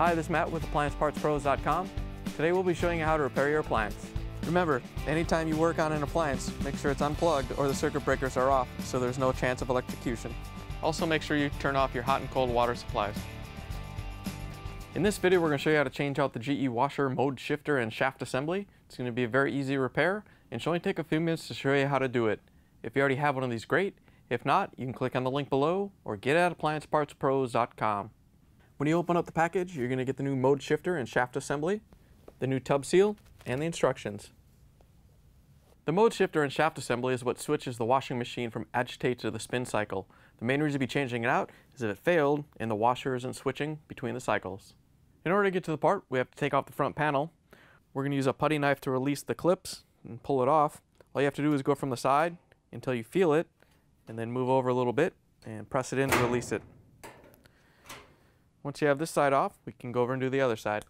Hi, this is Matt with AppliancePartsPros.com. Today we'll be showing you how to repair your appliance. Remember, anytime you work on an appliance, make sure it's unplugged or the circuit breakers are off so there's no chance of electrocution. Also make sure you turn off your hot and cold water supplies. In this video we're going to show you how to change out the GE washer mode shifter and shaft assembly. It's going to be a very easy repair and should only take a few minutes to show you how to do it. If you already have one of these, great. If not, you can click on the link below or get it at AppliancePartsPros.com. When you open up the package, you're going to get the new mode shifter and shaft assembly, the new tub seal, and the instructions. The mode shifter and shaft assembly is what switches the washing machine from agitate to the spin cycle. The main reason to be changing it out is if it failed and the washer isn't switching between the cycles. In order to get to the part, we have to take off the front panel. We're going to use a putty knife to release the clips and pull it off. All you have to do is go from the side until you feel it, and then move over a little bit and press it in to release it. Once you have this side off, we can go over and do the other side.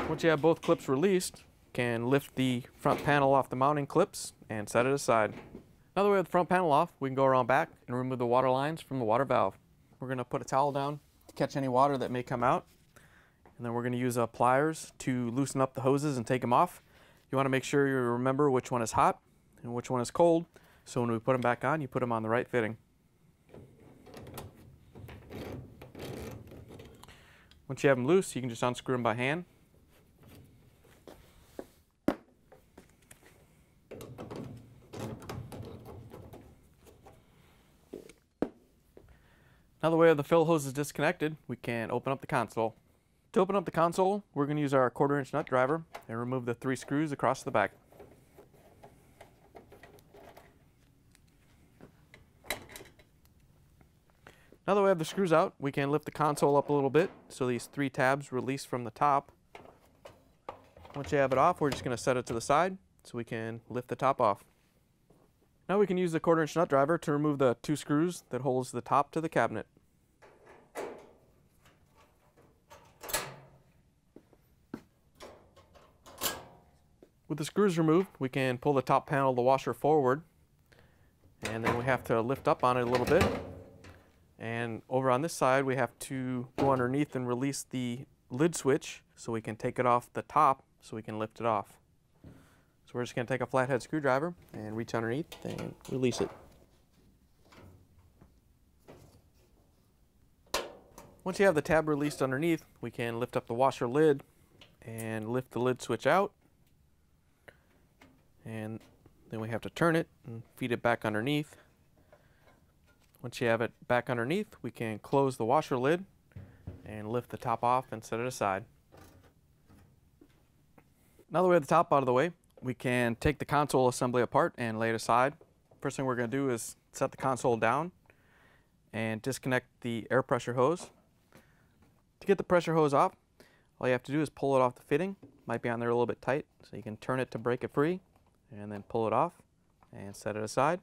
Once you have both clips released, you can lift the front panel off the mounting clips and set it aside. Now that we have the front panel off, we can go around back and remove the water lines from the water valve. We're going to put a towel down to catch any water that may come out, and then we're going to use pliers to loosen up the hoses and take them off. You want to make sure you remember which one is hot and which one is cold, so when we put them back on, you put them on the right fitting. Once you have them loose, you can just unscrew them by hand. Now that we have the fill hoses disconnected, we can open up the console. To open up the console, we're going to use our 1/4" nut driver and remove the 3 screws across the back. Now that we have the screws out, we can lift the console up a little bit so these 3 tabs release from the top. Once you have it off, we're just going to set it to the side so we can lift the top off. Now we can use the 1/4" nut driver to remove the 2 screws that holds the top to the cabinet. With the screws removed, we can pull the top panel of the washer forward, and then we have to lift up on it a little bit. And over on this side, we have to go underneath and release the lid switch so we can take it off the top so we can lift it off. So we're just going to take a flathead screwdriver and reach underneath and release it. Once you have the tab released underneath, we can lift up the washer lid and lift the lid switch out. And then we have to turn it and feed it back underneath. Once you have it back underneath, we can close the washer lid and lift the top off and set it aside. Now that we have the top out of the way, we can take the console assembly apart and lay it aside. First thing we're going to do is set the console down and disconnect the air pressure hose. To get the pressure hose off, all you have to do is pull it off the fitting. Might be on there a little bit tight, so you can turn it to break it free and then pull it off and set it aside.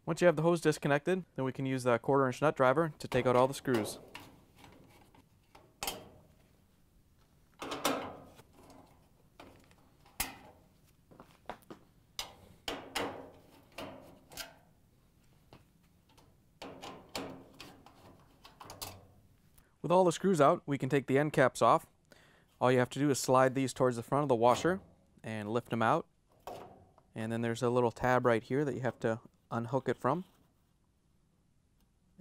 Once you have the hose disconnected, then we can use the 1/4" nut driver to take out all the screws. With all the screws out, we can take the end caps off. All you have to do is slide these towards the front of the washer and lift them out. And then there's a little tab right here that you have to unhook it from.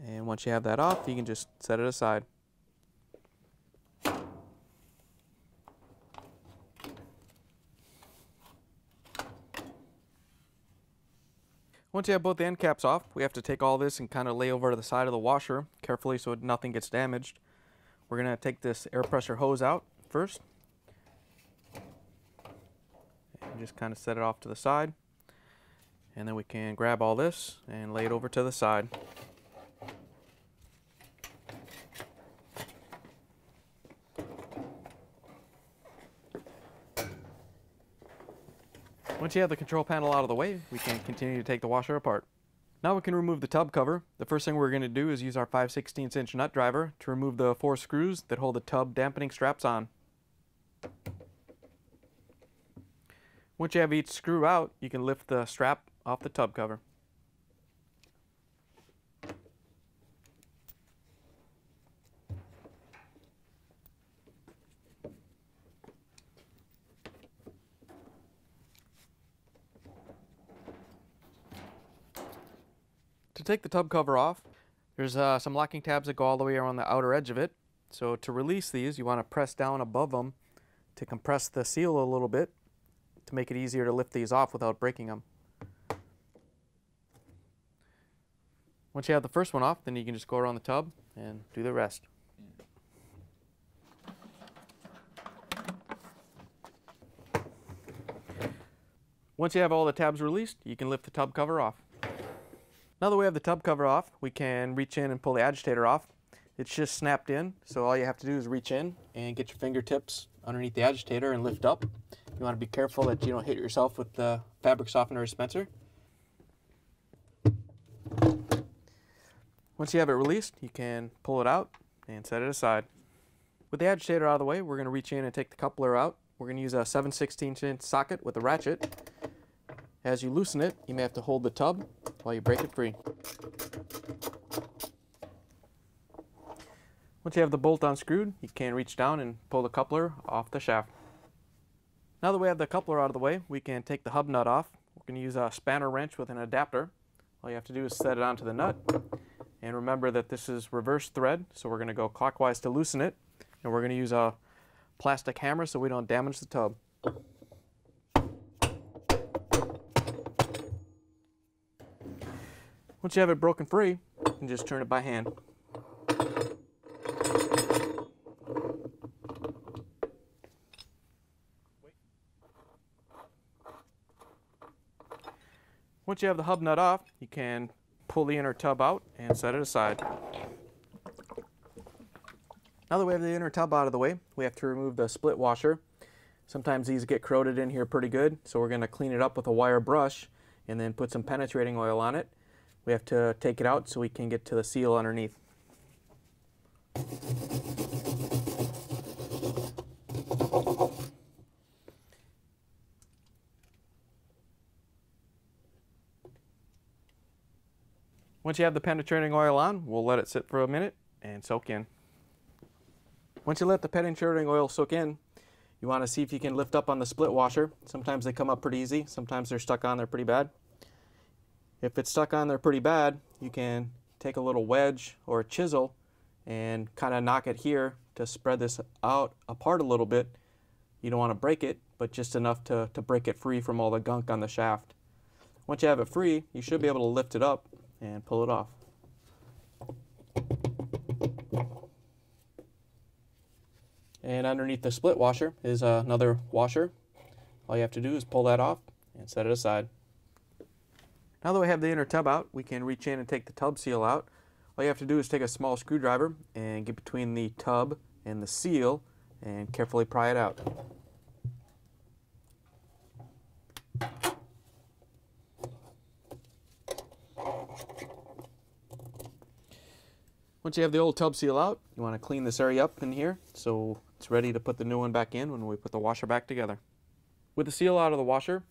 And once you have that off, you can just set it aside. Once you have both the end caps off, we have to take all this and kind of lay over to the side of the washer carefully so nothing gets damaged. We're going to take this air pressure hose out first and just kind of set it off to the side. And then we can grab all this and lay it over to the side. Once you have the control panel out of the way, we can continue to take the washer apart. Now we can remove the tub cover. The first thing we're going to do is use our 5/16" nut driver to remove the 4 screws that hold the tub dampening straps on. Once you have each screw out, you can lift the strap off the tub cover. take the tub cover off, there's some locking tabs that go all the way around the outer edge of it. So to release these, you want to press down above them to compress the seal a little bit to make it easier to lift these off without breaking them. Once you have the first one off, then you can just go around the tub and do the rest. Once you have all the tabs released, you can lift the tub cover off. Now that we have the tub cover off, we can reach in and pull the agitator off. It's just snapped in, so all you have to do is reach in and get your fingertips underneath the agitator and lift up. You want to be careful that you don't hit yourself with the fabric softener dispenser. Once you have it released, you can pull it out and set it aside. With the agitator out of the way, we're going to reach in and take the coupler out. We're going to use a 7/16" socket with a ratchet. As you loosen it, you may have to hold the tub while you break it free. Once you have the bolt unscrewed, you can reach down and pull the coupler off the shaft. Now that we have the coupler out of the way, we can take the hub nut off. We're going to use a spanner wrench with an adapter. All you have to do is set it onto the nut. And remember that this is reverse thread, so we're going to go clockwise to loosen it. And we're going to use a plastic hammer so we don't damage the tub. Once you have it broken free, you can just turn it by hand. Once you have the hub nut off, you can pull the inner tub out and set it aside. Now that we have the inner tub out of the way, we have to remove the split washer. Sometimes these get corroded in here pretty good, so we're going to clean it up with a wire brush and then put some penetrating oil on it. We have to take it out so we can get to the seal underneath. Once you have the penetrating oil on, we'll let it sit for a minute and soak in. Once you let the penetrating oil soak in, you want to see if you can lift up on the split washer. Sometimes they come up pretty easy, sometimes they're stuck on there pretty bad. If it's stuck on there pretty bad, you can take a little wedge or a chisel and kind of knock it here to spread this out apart a little bit. You don't want to break it, but just enough to break it free from all the gunk on the shaft. Once you have it free, you should be able to lift it up and pull it off. And underneath the split washer is another washer. All you have to do is pull that off and set it aside. Now that we have the inner tub out, we can reach in and take the tub seal out. All you have to do is take a small screwdriver and get between the tub and the seal and carefully pry it out. Once you have the old tub seal out, you want to clean this area up in here so it's ready to put the new one back in when we put the washer back together. With the seal out of the washer,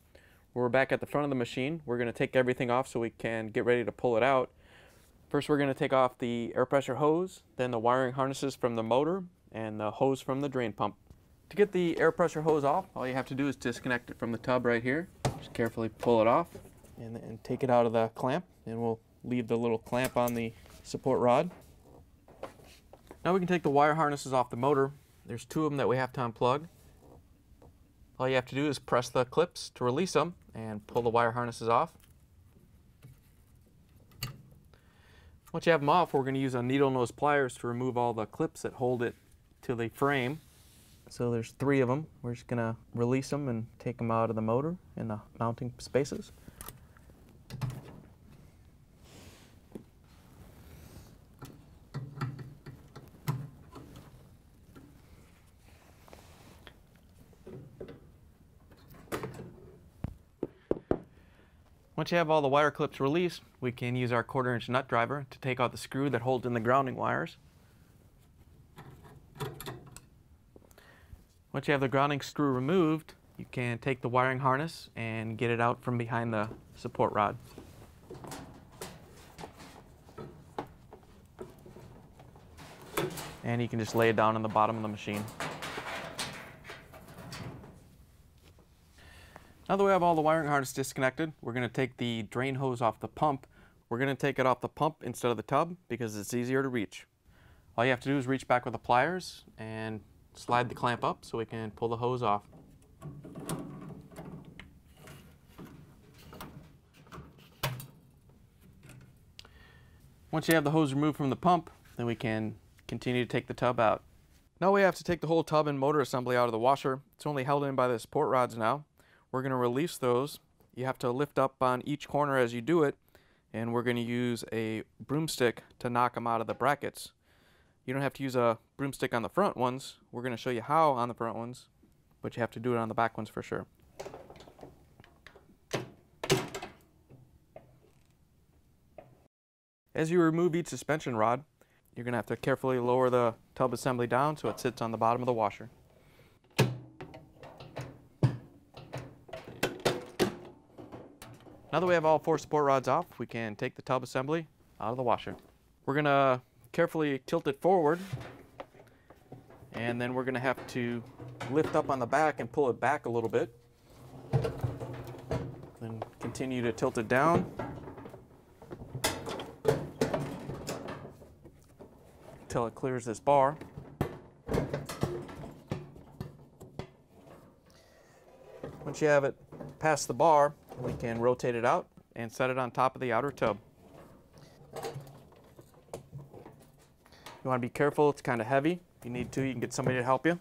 we're back at the front of the machine. We're going to take everything off so we can get ready to pull it out. First, we're going to take off the air pressure hose, then the wiring harnesses from the motor, and the hose from the drain pump. To get the air pressure hose off, all you have to do is disconnect it from the tub right here. Just carefully pull it off and take it out of the clamp, and we'll leave the little clamp on the support rod. Now we can take the wire harnesses off the motor. There's two of them that we have to unplug. All you have to do is press the clips to release them and pull the wire harnesses off. Once you have them off, we're going to use a needle nose pliers to remove all the clips that hold it to the frame. So there's three of them. We're just going to release them and take them out of the motor in the mounting spaces. Once you have all the wire clips released, we can use our 1/4" nut driver to take out the screw that holds in the grounding wires. Once you have the grounding screw removed, you can take the wiring harness and get it out from behind the support rod. And you can just lay it down on the bottom of the machine. Now that we have all the wiring harness disconnected, we're going to take the drain hose off the pump. We're going to take it off the pump instead of the tub because it's easier to reach. All you have to do is reach back with the pliers and slide the clamp up so we can pull the hose off. Once you have the hose removed from the pump, then we can continue to take the tub out. Now we have to take the whole tub and motor assembly out of the washer. It's only held in by the support rods now. We're going to release those. You have to lift up on each corner as you do it, and we're going to use a broomstick to knock them out of the brackets. You don't have to use a broomstick on the front ones. We're going to show you how on the front ones, but you have to do it on the back ones for sure. As you remove each suspension rod, you're going to have to carefully lower the tub assembly down so it sits on the bottom of the washer. Now that we have all 4 support rods off, we can take the tub assembly out of the washer. We're going to carefully tilt it forward, and then we're going to have to lift up on the back and pull it back a little bit. Then continue to tilt it down until it clears this bar. Once you have it past the bar, we can rotate it out and set it on top of the outer tub. You want to be careful, it's kind of heavy. If you need to, you can get somebody to help you.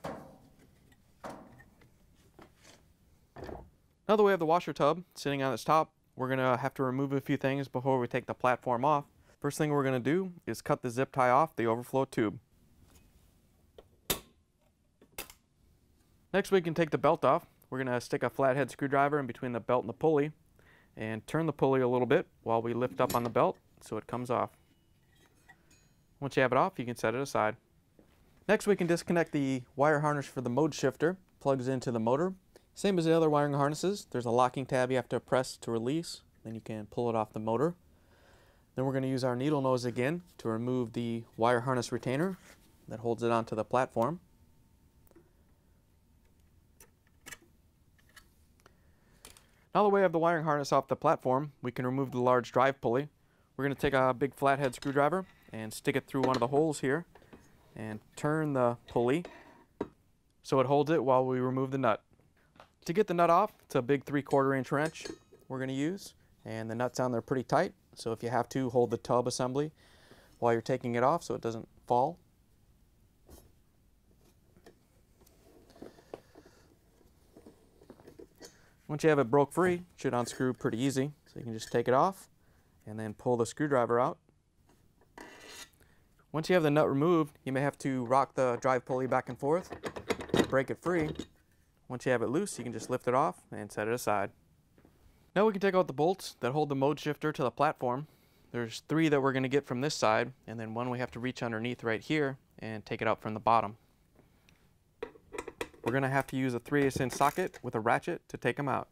Now that we have the washer tub sitting on its top, we're going to have to remove a few things before we take the platform off. First thing we're going to do is cut the zip tie off the overflow tube. Next we can take the belt off. We're going to stick a flathead screwdriver in between the belt and the pulley and turn the pulley a little bit while we lift up on the belt so it comes off. Once you have it off, you can set it aside. Next we can disconnect the wire harness for the mode shifter. Plugs into the motor. Same as the other wiring harnesses, there's a locking tab you have to press to release, then you can pull it off the motor. Then we're going to use our needle nose again to remove the wire harness retainer that holds it onto the platform. Now that we have the wiring harness off the platform, we can remove the large drive pulley. We're going to take a big flathead screwdriver and stick it through one of the holes here and turn the pulley so it holds it while we remove the nut. To get the nut off, it's a big 3/4 inch wrench we're going to use, and the nuts on there are pretty tight, so if you have to, hold the tub assembly while you're taking it off so it doesn't fall. Once you have it broke free, it should unscrew pretty easy, so you can just take it off and then pull the screwdriver out. Once you have the nut removed, you may have to rock the drive pulley back and forth to break it free. Once you have it loose, you can just lift it off and set it aside. Now we can take out the bolts that hold the mode shifter to the platform. There's 3 that we're going to get from this side, and then one we have to reach underneath right here and take it out from the bottom. We're going to have to use a 3/8 inch socket with a ratchet to take them out.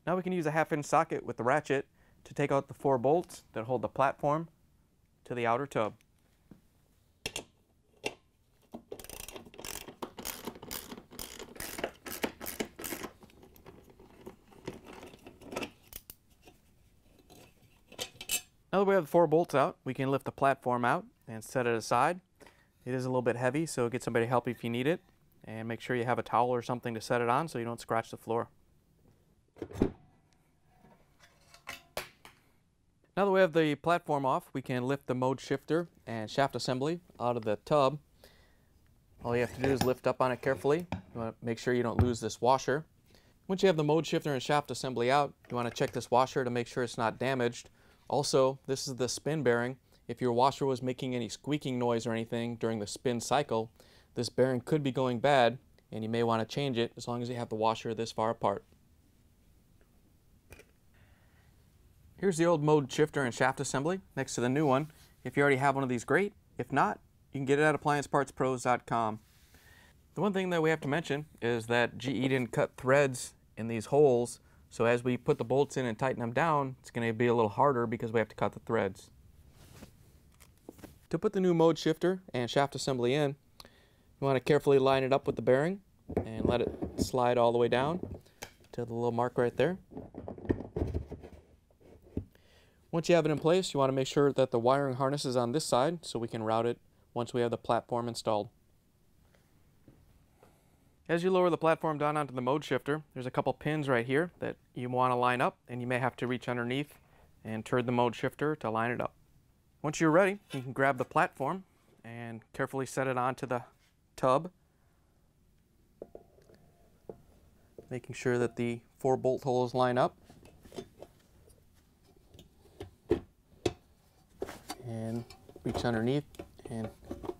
Now we can use a 1/2 inch socket with the ratchet to take out the 4 bolts that hold the platform to the outer tub. Now that we have the 4 bolts out, we can lift the platform out and set it aside. It is a little bit heavy, so get somebody to help you if you need it, and make sure you have a towel or something to set it on so you don't scratch the floor. Now that we have the platform off, we can lift the mode shifter and shaft assembly out of the tub. All you have to do is lift up on it carefully. You want to make sure you don't lose this washer. Once you have the mode shifter and shaft assembly out, you want to check this washer to make sure it's not damaged. Also, this is the spin bearing. If your washer was making any squeaking noise or anything during the spin cycle, this bearing could be going bad, and you may want to change it as long as you have the washer this far apart. Here's the old mode shifter and shaft assembly next to the new one. If you already have one of these, great. If not, you can get it at appliancepartspros.com. The one thing that we have to mention is that GE didn't cut threads in these holes, so as we put the bolts in and tighten them down, it's going to be a little harder because we have to cut the threads. To put the new mode shifter and shaft assembly in, you want to carefully line it up with the bearing and let it slide all the way down to the little mark right there. Once you have it in place, you want to make sure that the wiring harness is on this side so we can route it once we have the platform installed. As you lower the platform down onto the mode shifter, there's a couple pins right here that you want to line up, and you may have to reach underneath and turn the mode shifter to line it up. Once you're ready, you can grab the platform and carefully set it onto the tub, making sure that the 4 bolt holes line up. And reach underneath and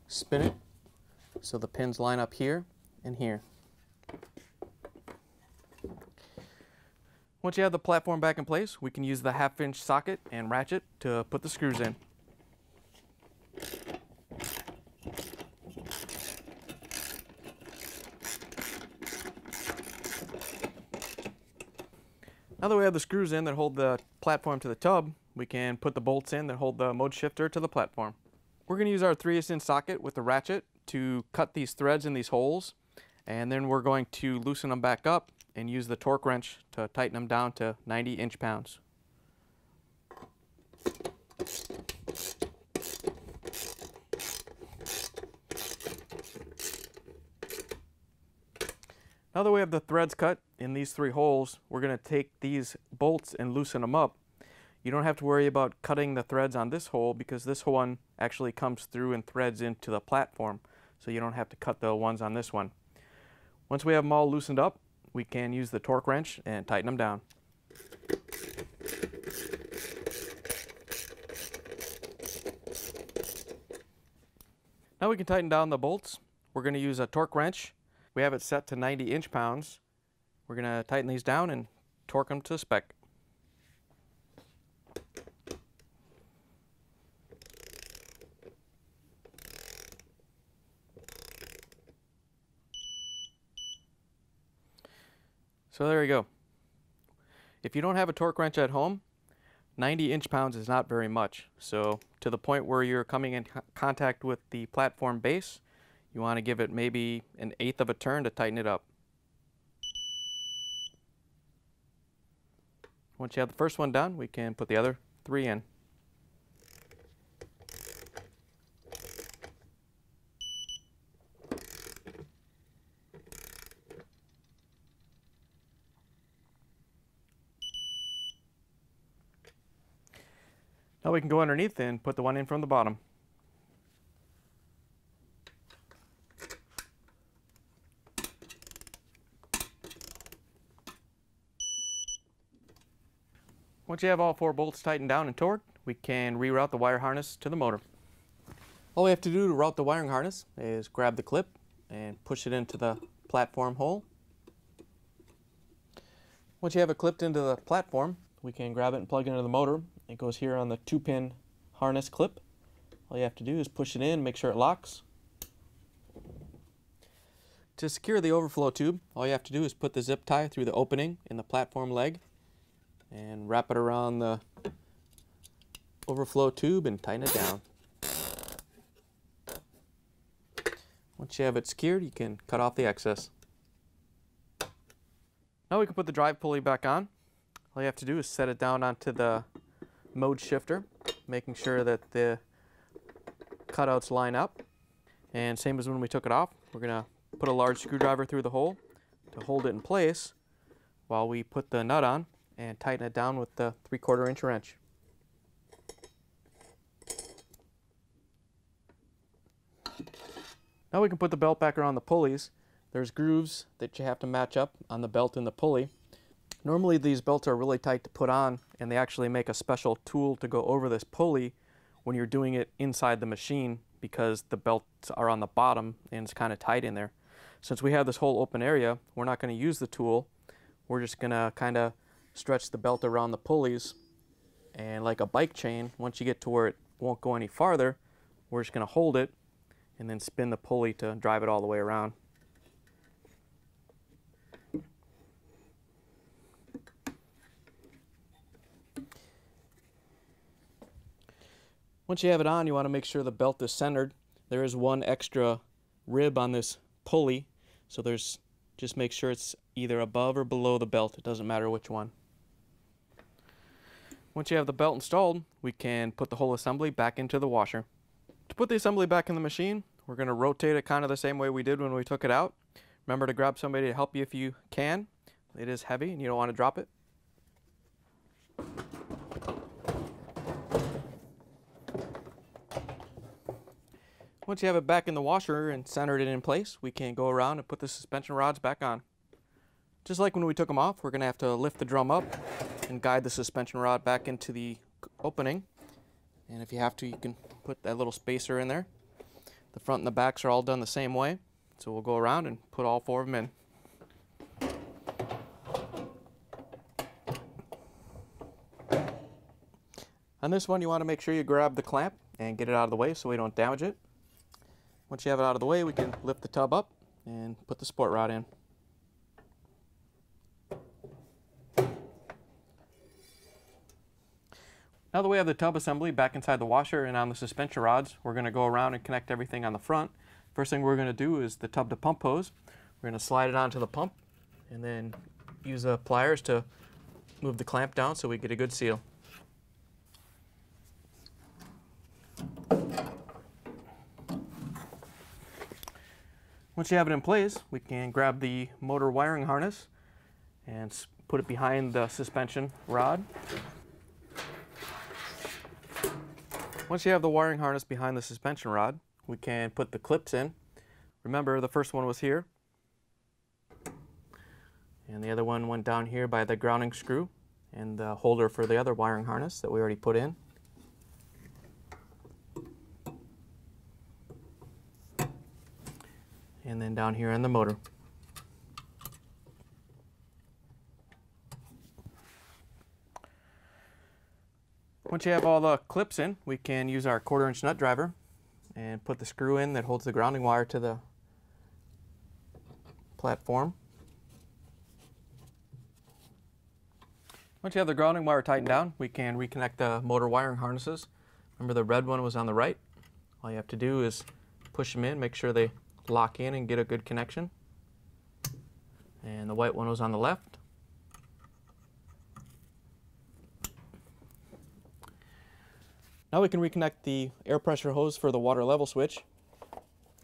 spin it so the pins line up here and here. Once you have the platform back in place, we can use the 1/2-inch socket and ratchet to put the screws in. Now that we have the screws in that hold the platform to the tub, we can put the bolts in that hold the mode shifter to the platform. We're going to use our 3/8" socket with the ratchet to cut these threads in these holes, and then we're going to loosen them back up and use the torque wrench to tighten them down to 90 inch-pounds. Now that we have the threads cut in these 3 holes, we're going to take these bolts and loosen them up. You don't have to worry about cutting the threads on this hole because this one actually comes through and threads into the platform, so you don't have to cut the ones on this one. Once we have them all loosened up, we can use the torque wrench and tighten them down. Now we can tighten down the bolts. We're going to use a torque wrench. We have it set to 90 inch-pounds. We're going to tighten these down and torque them to spec. So there you go. If you don't have a torque wrench at home, 90 inch-pounds is not very much. So to the point where you're coming in contact with the platform base, you want to give it maybe 1/8 of a turn to tighten it up. Once you have the first one done, we can put the other 3 in. Now we can go underneath and put the one in from the bottom. Once you have all 4 bolts tightened down and torqued, we can reroute the wire harness to the motor. All we have to do to route the wiring harness is grab the clip and push it into the platform hole. Once you have it clipped into the platform, we can grab it and plug it into the motor. It goes here on the 2-pin harness clip. All you have to do is push it in, make sure it locks. To secure the overflow tube, all you have to do is put the zip tie through the opening in the platform leg and wrap it around the overflow tube and tighten it down. Once you have it secured, you can cut off the excess. Now we can put the drive pulley back on. All you have to do is set it down onto the mode shifter, making sure that the cutouts line up. And same as when we took it off, we're going to put a large screwdriver through the hole to hold it in place while we put the nut on and tighten it down with the 3/4 inch wrench. Now we can put the belt back around the pulleys. There's grooves that you have to match up on the belt and the pulley. Normally these belts are really tight to put on, and they actually make a special tool to go over this pulley when you're doing it inside the machine because the belts are on the bottom and it's kind of tight in there. Since we have this whole open area, we're not going to use the tool. We're just going to kind of stretch the belt around the pulleys, and like a bike chain, once you get to where it won't go any farther, we're just going to hold it and then spin the pulley to drive it all the way around. Once you have it on, you want to make sure the belt is centered. There is one extra rib on this pulley, so just make sure it's either above or below the belt. It doesn't matter which one. Once you have the belt installed, we can put the whole assembly back into the washer. To put the assembly back in the machine, we're going to rotate it kind of the same way we did when we took it out. Remember to grab somebody to help you if you can. It is heavy and you don't want to drop it. Once you have it back in the washer and centered it in place, we can go around and put the suspension rods back on. Just like when we took them off, we're going to have to lift the drum up and guide the suspension rod back into the opening. And if you have to, you can put that little spacer in there. The front and the backs are all done the same way, so we'll go around and put all four of them in. On this one, you want to make sure you grab the clamp and get it out of the way so we don't damage it. Once you have it out of the way, we can lift the tub up and put the support rod in. Now that we have the tub assembly back inside the washer and on the suspension rods, we're going to go around and connect everything on the front. First thing we're going to do is the tub to pump hose. We're going to slide it onto the pump and then use the pliers to move the clamp down so we get a good seal. Once you have it in place, we can grab the motor wiring harness and put it behind the suspension rod. Once you have the wiring harness behind the suspension rod, we can put the clips in. Remember, the first one was here, and the other one went down here by the grounding screw and the holder for the other wiring harness that we already put in. And then down here on the motor. Once you have all the clips in, we can use our 1/4-inch nut driver and put the screw in that holds the grounding wire to the platform. Once you have the grounding wire tightened down, we can reconnect the motor wiring harnesses. Remember, the red one was on the right. All you have to do is push them in, make sure they lock in and get a good connection. And the white one was on the left. Now we can reconnect the air pressure hose for the water level switch.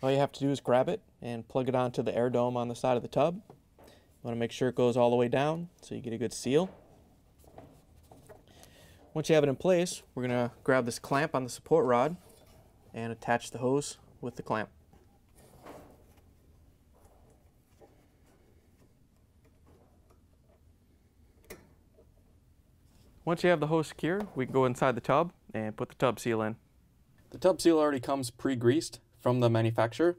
All you have to do is grab it and plug it onto the air dome on the side of the tub. You want to make sure it goes all the way down so you get a good seal. Once you have it in place, we're going to grab this clamp on the support rod and attach the hose with the clamp. Once you have the hose secure, we can go inside the tub and put the tub seal in. The tub seal already comes pre-greased from the manufacturer,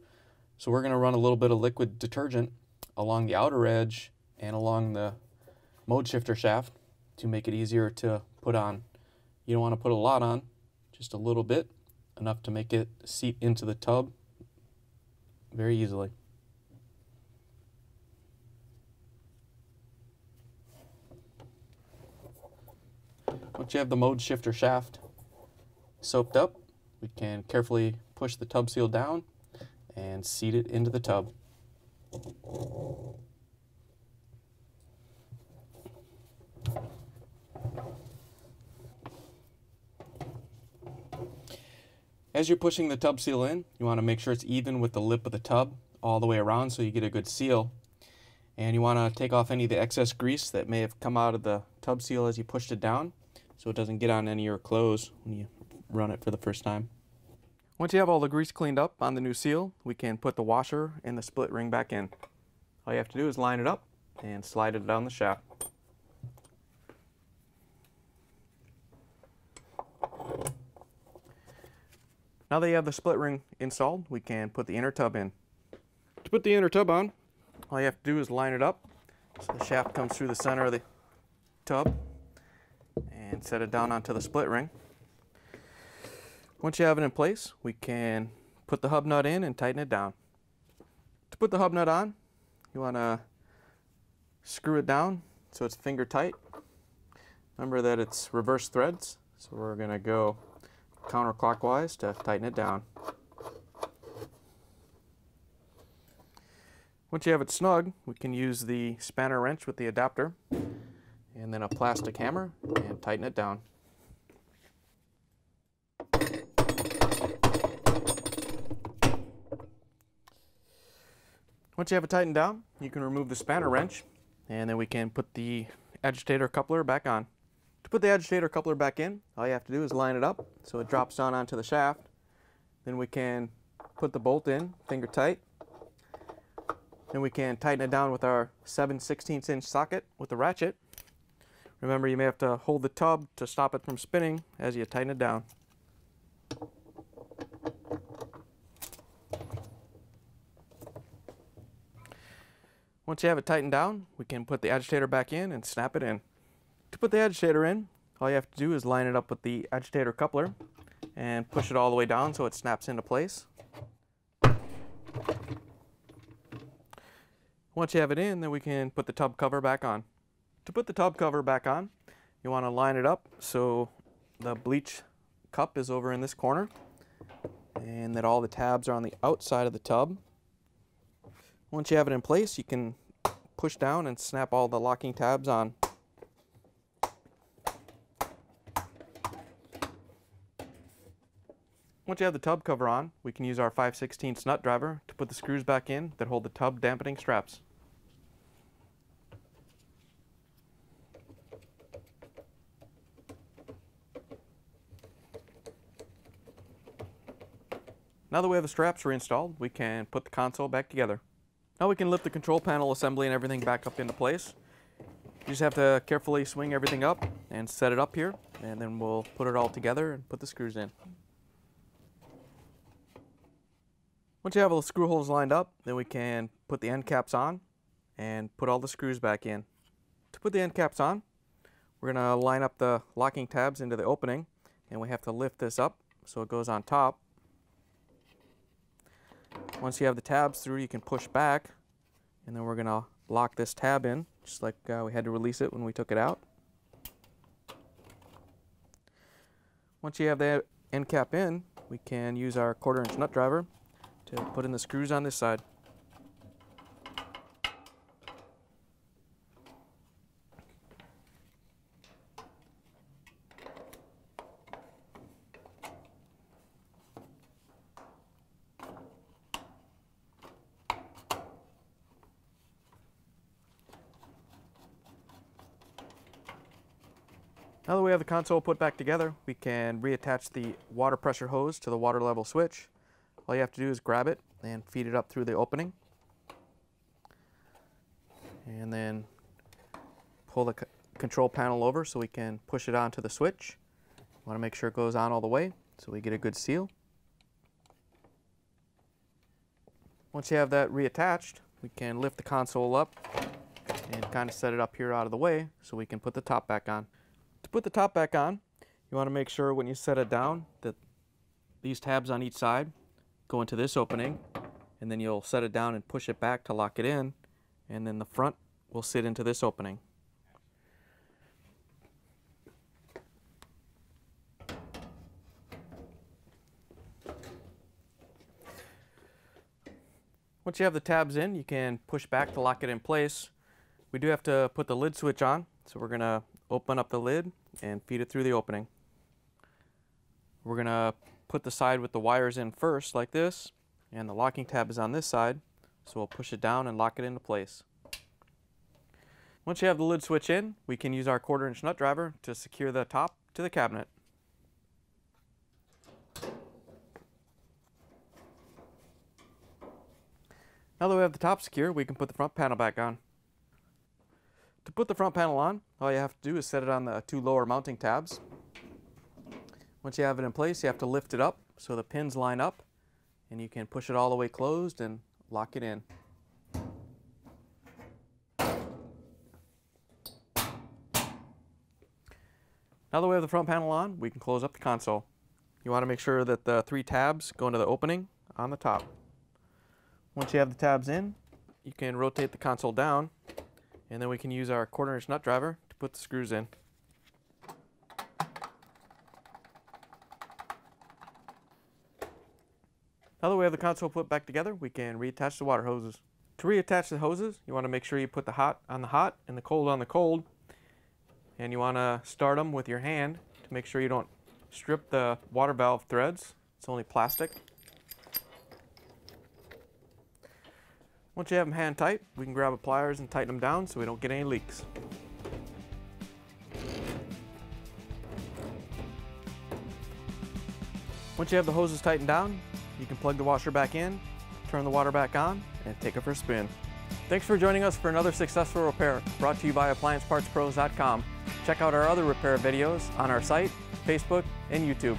so we're going to run a little bit of liquid detergent along the outer edge and along the mode shifter shaft to make it easier to put on. You don't want to put a lot on, just a little bit, enough to make it seep into the tub very easily. Once you have the mode shifter shaft soaked up, we can carefully push the tub seal down and seat it into the tub. As you're pushing the tub seal in, you want to make sure it's even with the lip of the tub all the way around so you get a good seal. And you want to take off any of the excess grease that may have come out of the tub seal as you pushed it down, so it doesn't get on any of your clothes when you run it for the first time. Once you have all the grease cleaned up on the new seal, we can put the washer and the split ring back in. All you have to do is line it up and slide it down the shaft. Now that you have the split ring installed, we can put the inner tub in. To put the inner tub on, all you have to do is line it up so the shaft comes through the center of the tub and set it down onto the split ring. Once you have it in place, we can put the hub nut in and tighten it down. To put the hub nut on, you want to screw it down so it's finger tight. Remember that it's reverse threads, so we're going to go counterclockwise to tighten it down. Once you have it snug, we can use the spanner wrench with the adapter and then a plastic hammer and tighten it down. Once you have it tightened down, you can remove the spanner wrench and then we can put the agitator coupler back on. To put the agitator coupler back in, all you have to do is line it up so it drops down onto the shaft. Then we can put the bolt in, finger tight. Then we can tighten it down with our 7/16" socket with the ratchet. Remember, you may have to hold the tub to stop it from spinning as you tighten it down. Once you have it tightened down, we can put the agitator back in and snap it in. To put the agitator in, all you have to do is line it up with the agitator coupler and push it all the way down so it snaps into place. Once you have it in, then we can put the tub cover back on. To put the tub cover back on, you want to line it up so the bleach cup is over in this corner and that all the tabs are on the outside of the tub. Once you have it in place, you can push down and snap all the locking tabs on. Once you have the tub cover on, we can use our 5/16 nut driver to put the screws back in that hold the tub dampening straps. Now that we have the straps reinstalled, we can put the console back together. Now we can lift the control panel assembly and everything back up into place. You just have to carefully swing everything up and set it up here, and then we'll put it all together and put the screws in. Once you have all the screw holes lined up, then we can put the end caps on and put all the screws back in. To put the end caps on, we're going to line up the locking tabs into the opening, and we have to lift this up so it goes on top. Once you have the tabs through, you can push back, and then we're going to lock this tab in, just like we had to release it when we took it out. Once you have the end cap in, we can use our 1/4" nut driver to put in the screws on this side. Now that we have the console put back together, we can reattach the water pressure hose to the water level switch. All you have to do is grab it and feed it up through the opening. And then pull the control panel over so we can push it onto the switch. We want to make sure it goes on all the way so we get a good seal. Once you have that reattached, we can lift the console up and kind of set it up here out of the way so we can put the top back on. To put the top back on, you want to make sure when you set it down that these tabs on each side go into this opening, and then you'll set it down and push it back to lock it in, and then the front will sit into this opening. Once you have the tabs in, you can push back to lock it in place. We do have to put the lid switch on, so we're going to open up the lid and feed it through the opening. We're going to put the side with the wires in first, like this, and the locking tab is on this side, so we'll push it down and lock it into place. Once you have the lid switch in, we can use our 1/4" nut driver to secure the top to the cabinet. Now that we have the top secure, we can put the front panel back on. To put the front panel on, all you have to do is set it on the 2 lower mounting tabs. Once you have it in place, you have to lift it up so the pins line up, and you can push it all the way closed and lock it in. Now that we have the front panel on, we can close up the console. You want to make sure that the 3 tabs go into the opening on the top. Once you have the tabs in, you can rotate the console down, and then we can use our 1/4" nut driver to put the screws in. Now that we have the console put back together, we can reattach the water hoses. To reattach the hoses, you want to make sure you put the hot on the hot and the cold on the cold. And you want to start them with your hand to make sure you don't strip the water valve threads. It's only plastic. Once you have them hand tight, we can grab a pliers and tighten them down so we don't get any leaks. Once you have the hoses tightened down, you can plug the washer back in, turn the water back on, and take it for a spin. Thanks for joining us for another successful repair brought to you by AppliancePartsPros.com. Check out our other repair videos on our site, Facebook, and YouTube.